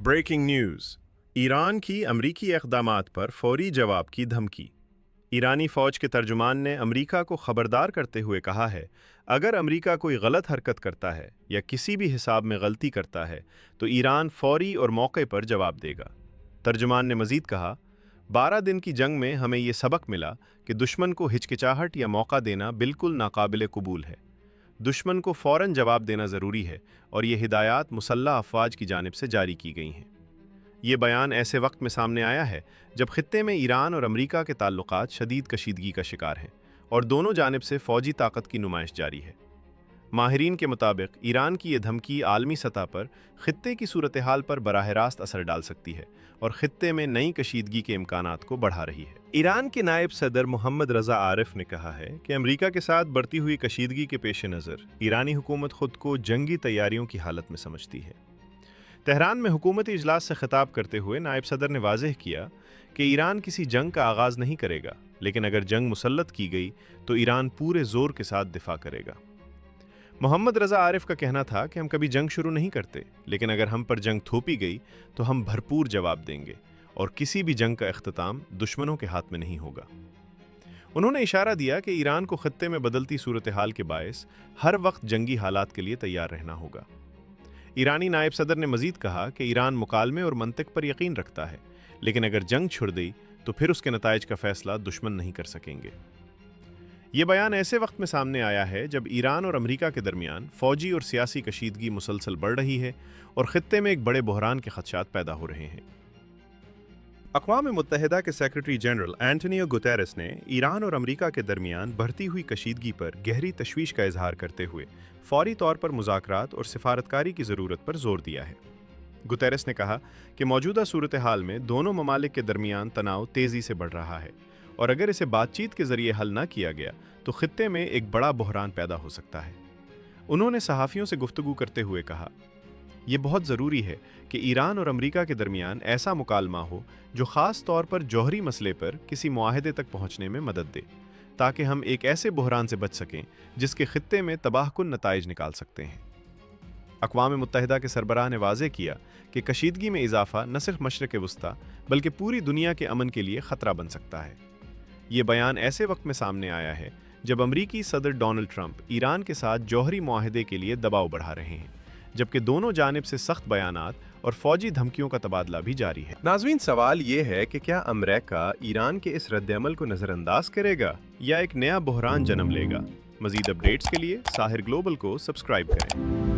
Breaking news. Iran की अमरीकी इक़दामात पर फौरी जवाब की धमकी। ईरानी फ़ौज के तर्जुमान ने अमरीका को ख़बरदार करते हुए कहा है, अगर अमरीका कोई गलत हरकत करता है या किसी भी हिसाब में गलती करता है तो ईरान फौरी और मौके पर जवाब देगा। तर्जुमान ने मज़ीद कहा, 12 दिन की जंग में हमें ये सबक मिला कि दुश्मन को हिचकिचाहट या मौका देना बिल्कुल नाकाबिले कबूल है। दुश्मन को फ़ौरन जवाब देना ज़रूरी है और ये हिदायत मुसल्लह अफ़वाज की जानिब से जारी की गई हैं। ये बयान ऐसे वक्त में सामने आया है जब खित्ते में ईरान और अमरीका के ताल्लुकात शदीद कशीदगी का शिकार हैं और दोनों जानिब से फ़ौजी ताकत की नुमाइश जारी है। माहिरीन के मुताबिक ईरान की ये धमकी आलमी सतह पर खित्ते की सूरत हाल पर बराह रास्त असर डाल सकती है और खित्ते में नई कशीदगी के इम्कानात को बढ़ा रही है। ईरान के नायब सदर मोहम्मद रज़ा आरिफ ने कहा है कि अमरीका के साथ बढ़ती हुई कशीदगी के पेश नज़र ईरानी हुकूमत खुद को जंगी तैयारियों की हालत में समझती है। तेहरान में हुकूमती इजलास से खिताब करते हुए नायब सदर ने वाज़ेह किया कि ईरान किसी जंग का आगाज़ नहीं करेगा, लेकिन अगर जंग मुसल्लत की गई तो ईरान पूरे ज़ोर के साथ दिफा करेगा। मोहम्मद रज़ा आरिफ का कहना था कि हम कभी जंग शुरू नहीं करते, लेकिन अगर हम पर जंग थोपी गई तो हम भरपूर जवाब देंगे और किसी भी जंग का इख्तिताम दुश्मनों के हाथ में नहीं होगा। उन्होंने इशारा दिया कि ईरान को खत्ते में बदलती सूरत हाल के बायस हर वक्त जंगी हालात के लिए तैयार रहना होगा। ईरानी नायब सदर ने मजीद कहा कि ईरान मुकालमे और मंतिक पर यकीन रखता है, लेकिन अगर जंग छिड़ गई तो फिर उसके नताइज का फैसला दुश्मन नहीं कर सकेंगे। ये बयान ऐसे वक्त में सामने आया है जब ईरान और अमरीका के दरमियान फ़ौजी और सियासी कशीदगी मुसलसल बढ़ रही है और खित्ते में एक बड़े बहरान के खदशात पैदा हो रहे हैं। अक़वाम मुत्तहिदा के सेक्रेटरी जनरल एंटोनियो गुतेरेस ने ईरान और अमरीका के दरमियान बढ़ती हुई कशीदगी पर गहरी तशवीश का इजहार करते हुए फौरी तौर पर मुज़ाकरात और सिफारतकारी की ज़रूरत पर जोर दिया है। गुतेरेस ने कहा कि मौजूदा सूरत हाल में दोनों ममालिक के दरमियान तनाव तेज़ी से बढ़ रहा है और अगर इसे बातचीत के ज़रिए हल न किया गया तो खित्ते में एक बड़ा बहरान पैदा हो सकता है। उन्होंने सहाफ़ियों से गुफ्तगू करते हुए कहा, यह बहुत ज़रूरी है कि ईरान और अमरीका के दरमियान ऐसा मुकालमा हो जो ख़ास तौर पर जौहरी मसले पर किसी मुआहदे तक पहुँचने में मदद दे, ताकि हम एक ऐसे बहरान से बच सकें जिसके खित्ते में तबाहकुन नताइज निकाल सकते हैं। अक़वाम मुत्तहिदा के सरबराह ने वाज़ेह किया कि कशीदगी में इजाफ़ा न सिर्फ मशरिक़ वस्ता बल्कि पूरी दुनिया के अमन के लिए ख़तरा बन सकता है। ये बयान ऐसे वक्त में सामने आया है जब अमरीकी सदर डोनाल्ड ट्रंप ईरान के साथ जौहरी मुआहदे के लिए दबाव बढ़ा रहे हैं, जबकि दोनों जानिब से सख्त बयानात और फौजी धमकियों का तबादला भी जारी है। नाज़रीन, सवाल ये है कि क्या अमेरिका ईरान के इस रद्द-ए-अमल को नज़रअंदाज करेगा या एक नया बहरान जन्म लेगा? मज़ीद अपडेट्स के लिए साहिर ग्लोबल को सब्सक्राइब करें।